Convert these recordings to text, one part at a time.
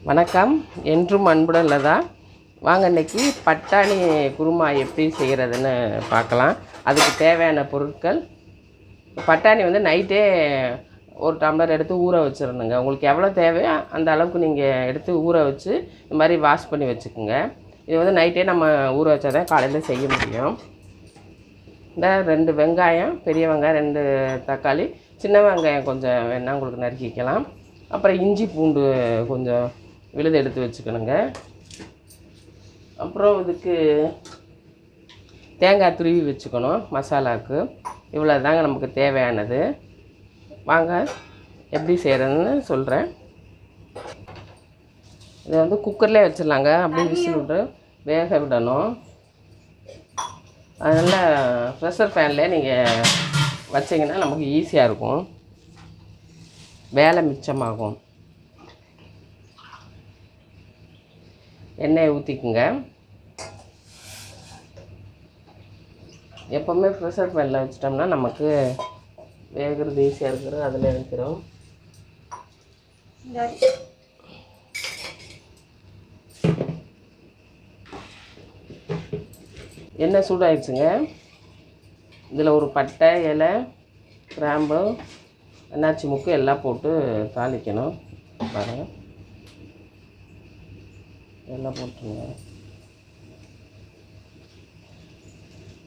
வணக்கம். என்றும் அன்புடன் லதா. வாங்க இன்றைக்கி பட்டாணி குருமா எப்படி செய்கிறதுன்னு பார்க்கலாம். அதுக்கு தேவையான பொருட்கள், பட்டாணி வந்து நைட்டே ஒரு டம்ளர் எடுத்து ஊற வச்சிடணுங்க. உங்களுக்கு எவ்வளோ தேவையோ அந்த அளவுக்கு நீங்கள் எடுத்து ஊற வச்சு இந்த மாதிரி வாஷ் பண்ணி வச்சுக்கோங்க. இது வந்து நைட்டே நம்ம ஊற வச்சா தான் காலையில் செய்ய முடியும். இந்த 2 வெங்காயம், பெரிய வெங்காயம் 2 தக்காளி, சின்ன வெங்காயம் கொஞ்சம் வேணால் உங்களுக்கு நறுக்கிக்கலாம். அப்புறம் இஞ்சி பூண்டு கொஞ்சம் விழுது எடுத்து வச்சுக்கணுங்க. அப்புறம் இதுக்கு தேங்காய் துருவி வச்சுக்கணும் மசாலாவுக்கு. இவ்வளோ தாங்க நமக்கு தேவையானது. வாங்க எப்படி செய்கிறதுன்னு சொல்கிறேன். இதை வந்து குக்கர்லேயே வச்சிடலாங்க. அப்படியே விசில் விட்டு வேக விடணும். அதனால் ப்ரெஷர் ஃபேன்லேயே நீங்கள் வச்சிங்கன்னா நமக்கு ஈஸியாக இருக்கும், வேலை மிச்சமாகும். எண்ணெயை ஊற்றிக்குங்க. எப்போவுமே ப்ரெஷர் பேனில் வச்சிட்டோம்னா நமக்கு வேகிறது ஈஸியாக இருக்கிறது. அதில் இருக்கிறோம். எண்ணெய் சூடாகிடுச்சுங்க. இதில் ஒரு பட்டை, இலை, கிராம்பு, அன்னாச்சி முக்கு எல்லாம் போட்டு தாளிக்கணும். பாருங்கள், எல்லாம் போட்டுருங்க.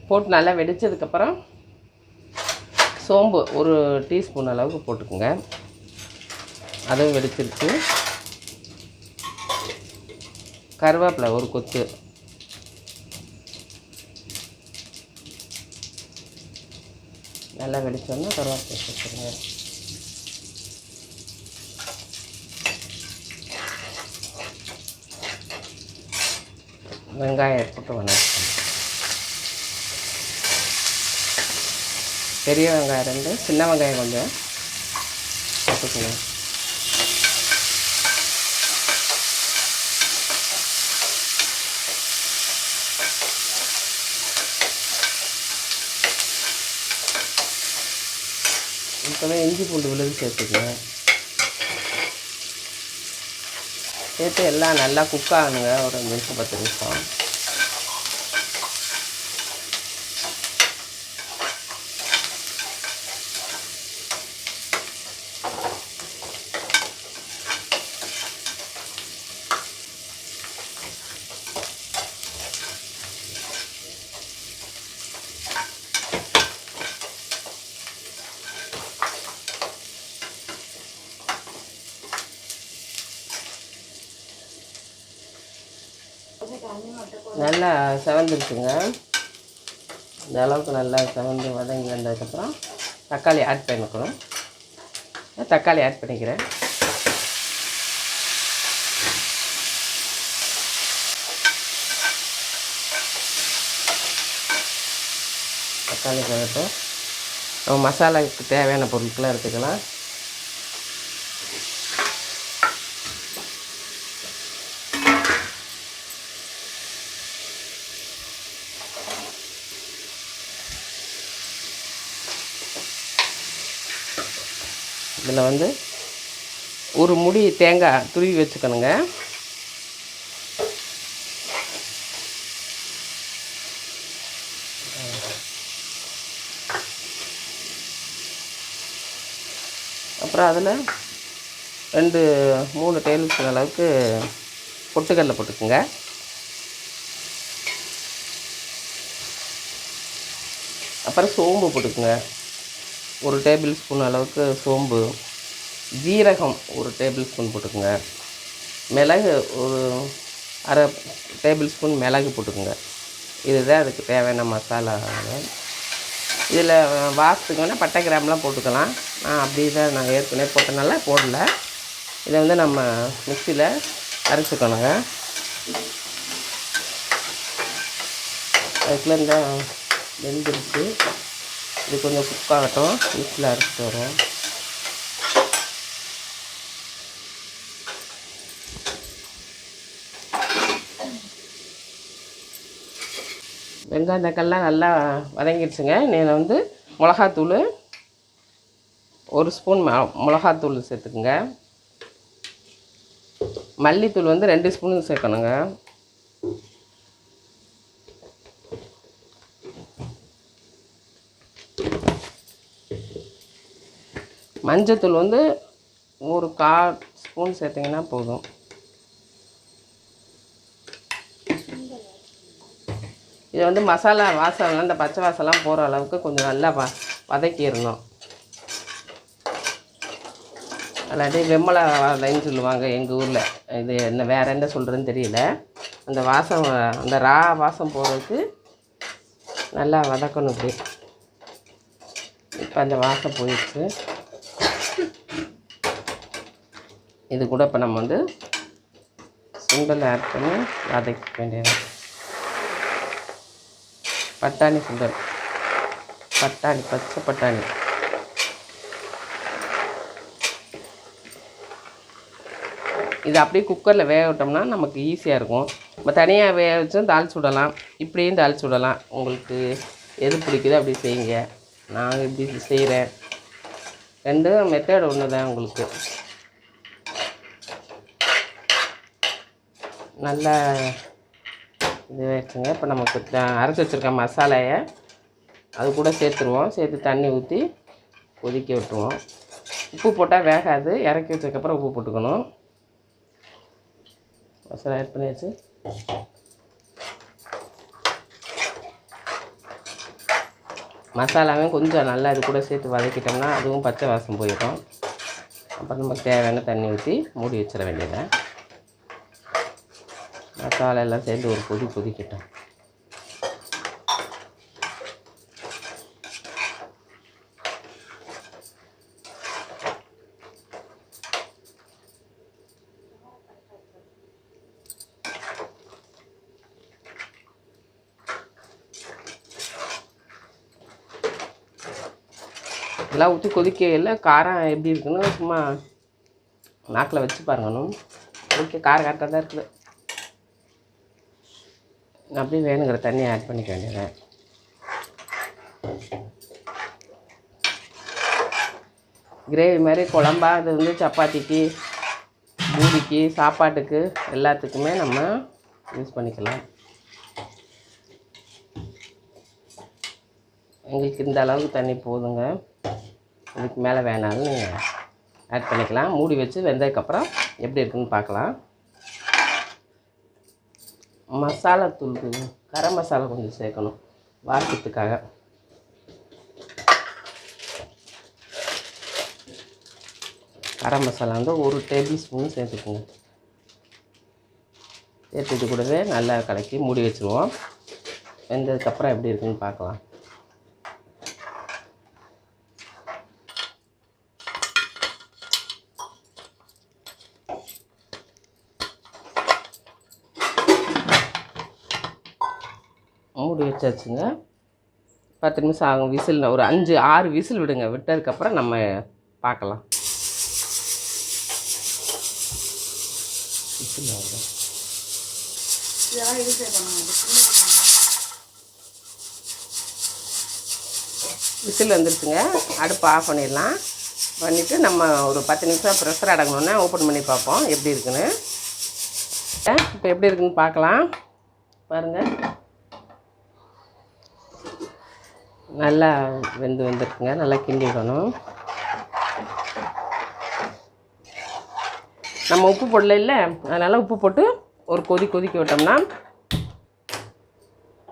போட்டு நல்லா வெடித்ததுக்கப்புறம் சோம்பு ஒரு டீஸ்பூன் அளவுக்கு போட்டுக்குங்க. அதுவும் வெடிச்சிருச்சு. கருவேப்பிலை ஒரு கொத்து, நல்லா வெடிச்சோன்னா கருவேப்பிலை சேர்த்துருங்க. வெங்காயம் போட்டு வணக்கணும். பெரிய வெங்காயம் 2, சின்ன வெங்காயம் கொஞ்சம் போட்டுக்கணும். இப்போதான் இஞ்சி பூண்டு விழுது சேர்த்துக்கணும். சேர்த்து எல்லாம் நல்லா குக் ஆகணுங்க. ஒரு 5 நிமிஷம் 10 நிமிஷம். நல்லா செவந்துருச்சுங்க. இந்த அளவுக்கு நல்லா செவந்து வதங்கி வந்ததுக்கப்புறம் தக்காளி ஆட் பண்ணிக்கணும். தக்காளி ஆட் பண்ணிக்கிறேன். தக்காளி கலட்டும். நம்ம மசாலாவுக்கு தேவையான பொருட்களாக எடுத்துக்கலாம். இதில் வந்து ஒரு முடி தேங்காய் துருவி வச்சுக்கணுங்க. அப்புறம் அதில் 2-3 டேபிள் ஸ்பூன் அளவுக்கு பொட்டுக்கடலை போட்டுக்குங்க. அப்புறம் சோம்பு போட்டுக்குங்க. 1 டேபிள் ஸ்பூன் அளவுக்கு சோம்பு. ஜீரகம் 1 டேபிள் ஸ்பூன் போட்டுக்குங்க. மிளகு ஒரு 1/2 டேபிள் ஸ்பூன் மிளகு போட்டுக்குங்க. இதுதான் அதுக்கு தேவையான மசாலா. இதில் வாசத்துக்கு வேணால் பட்டை கிராம்பெலாம் போட்டுக்கலாம். அப்படி தான் நான் ஏற்கனவே போட்டனால போடல. இதை வந்து நம்ம மிக்சியில் அரைச்சிக்கணுங்க. அதுக்குள்ளே இந்த வெந்துருச்சு. இது கொஞ்சம் குக் ஆகட்டும். மிக்சியில் அரைச்சிட்டு வரோம். வெங்காயம் தக்காளிலாம் நல்லா வதங்கிடுச்சுங்க. நீங்கள் வந்து மிளகாத்தூள் 1 ஸ்பூன் மிளகாத்தூள் சேர்த்துக்குங்க. மல்லித்தூள் வந்து 2 ஸ்பூன் சேர்க்கணுங்க. மஞ்சத்தூள் வந்து ஒரு 1/4 ஸ்பூன் சேர்த்திங்கன்னா போதும். இதை வந்து மசாலா வாசம் இந்த பச்சை வாசம்லாம் போகிற அளவுக்கு கொஞ்சம் நல்லா வதக்கிடணும். அல்லாட்டி வெம்மலை வாழைன்னு சொல்லுவாங்க எங்கள் ஊரில். இது என்ன வேறு என்ன சொல்கிறதுன்னு தெரியல. அந்த வாசம், அந்த வாசம் போகிறதுக்கு நல்லா வதக்கணும். இப்படி இப்போ அந்த வாசம் போயிடுச்சு. இது கூட இப்போ நம்ம வந்து சுண்டல் ஆட் பண்ணி வதக்க வேண்டியது. பட்டாணி சுண்டல், பட்டாணி, பச்சை பட்டாணி. இது அப்படியே குக்கரில் வேக விட்டோம்னா நமக்கு ஈஸியாக இருக்கும். நம்ம தனியாக வேக வச்சும் தாளித்து விடலாம், இப்படியும் தாளித்து விடலாம். உங்களுக்கு எது பிடிக்குதோ அப்படி செய்யுங்க. நான் இப்படி செய்கிறேன். 2 மெத்தட் ஒன்று தான். உங்களுக்கு நல்லா இது வச்சுங்க. இப்போ நமக்கு அரைச்சி வச்சுருக்க மசாலையை அது கூட சேர்த்துருவோம். சேர்த்து தண்ணி ஊற்றி கொதிக்க விட்டுருவோம். உப்பு போட்டால் வேகாது. இறக்கி வச்சதுக்கப்புறம் உப்பு போட்டுக்கணும். மசாலா ஆட் பண்ணியாச்சு. மசாலாவும் கொஞ்சம் நல்லா இது கூட சேர்த்து வதக்கிட்டோம்னா அதுவும் பச்சை வாசம் போயிடும். அப்புறம் நமக்கு தேவையான தண்ணி ஊற்றி மூடி வச்சிட வேண்டியதான். மசாலா எல்லாம் சேர்ந்து ஒரு கொதிக்கட்டும். எல்லாம் ஊற்றி கொதிக்கையில் காரம் எப்படி இருக்குன்னு சும்மா நாக்கில் வச்சு பாருங்கணும். ஓகே, காரம் கரெக்டாக தான் இருக்குது. அப்படியே வேணுங்கிற தண்ணியை ஆட் பண்ணிக்க வேண்டியது. கிரேவி மாதிரி குழம்பா அது வந்து சப்பாத்திக்கு, பூரிக்கு, சாப்பாட்டுக்கு எல்லாத்துக்குமே நம்ம யூஸ் பண்ணிக்கலாம். எங்களுக்கு இந்த அளவுக்கு தண்ணி போதுங்க. இதுக்கு மேலே வேணாலும் நீங்கள் ஆட் பண்ணிக்கலாம். மூடி வச்சு வெந்ததுக்கப்புறம் எப்படி இருக்குன்னு பார்க்கலாம். மசாலா தூள், கரம் மசாலா கொஞ்சம் சேர்க்கணும் வாசத்துக்காக. கரம் மசாலா வந்து 1 டேபிள் ஸ்பூன் சேர்த்துக்குங்க. சேர்த்துட்டு கூடவே நல்லா கலக்கி மூடி வச்சுருவோம். வெந்ததுக்கப்புறம் எப்படி இருக்குன்னு பார்க்கலாம். மூடி வச்சாச்சுங்க. 10 நிமிஷம் ஆகும். விசில் ஒரு 5-6 விசில் விடுங்க. விட்டதுக்கப்புறம் நம்ம பார்க்கலாம். விசில் ஆகும். விசில் வந்துருச்சுங்க. அடுப்பு ஆஃப் பண்ணிடலாம். பண்ணிவிட்டு நம்ம ஒரு 10 நிமிஷம் ப்ரெஷர் அடங்கணுன்னா ஓப்பன் பண்ணி பார்ப்போம் எப்படி இருக்குன்னு. இப்போ எப்படி இருக்குன்னு பார்க்கலாம். பாருங்கள், நல்லா வந்துருக்குங்க. நல்லா கிண்டி விடணும். நம்ம உப்பு போடல இல்லை, அதனால் உப்பு போட்டு ஒரு கொதிக்க விட்டோம்னா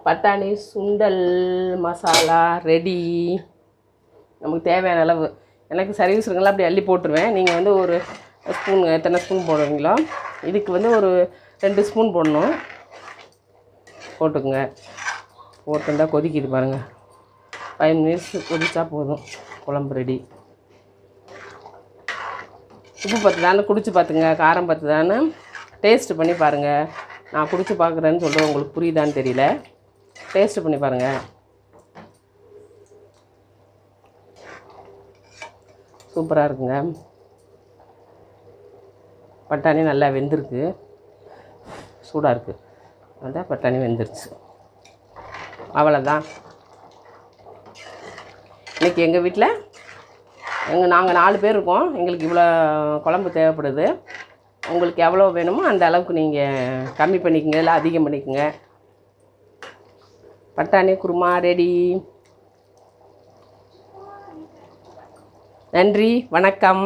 பட்டாணி சுண்டல் மசாலா ரெடி. நமக்கு தேவையான அளவு, எனக்கு சர்வீஸ் இருக்குங்களா அப்படி அள்ளி போட்டுருவேன். நீங்கள் வந்து ஒரு ஸ்பூன், எத்தனை ஸ்பூன் போடுவீங்களோ இதுக்கு வந்து ஒரு 2 ஸ்பூன் போடணும். போட்டுக்குங்க. போட்டுருந்தா கொதிக்குது பாருங்கள். 5 மினிட்ஸ் கொதிச்சா போதும், குழம்பு ரெடி. உப்பு பத்துதான்னு குடிச்சு பார்த்துங்க, காரம் பத்துதான்னு டேஸ்ட்டு பண்ணி பாருங்கள். நான் குடிச்சு பார்க்குறேன்னு சொல்கிறேன், உங்களுக்கு புரியுதான்னு தெரியல. டேஸ்ட்டு பண்ணி பாருங்கள். சூப்பராக இருக்குங்க. பட்டாணி நல்லா வெந்திருக்கு, சூடாக இருக்குது. அதான் பட்டாணி வெந்துருச்சு. அவ்வளோதான். இன்றைக்கி எங்கள் வீட்டில் நாங்கள் 4 பேர் இருக்கோம். எங்களுக்கு இவ்வளோ குழம்பு தேவைப்படுது. உங்களுக்கு எவ்வளோ வேணுமோ அந்த அளவுக்கு நீங்கள் கம்மி பண்ணிக்கங்க, இல்லை அதிகம் பண்ணிக்கோங்க. பட்டாணி குருமா ரெடி. நன்றி, வணக்கம்.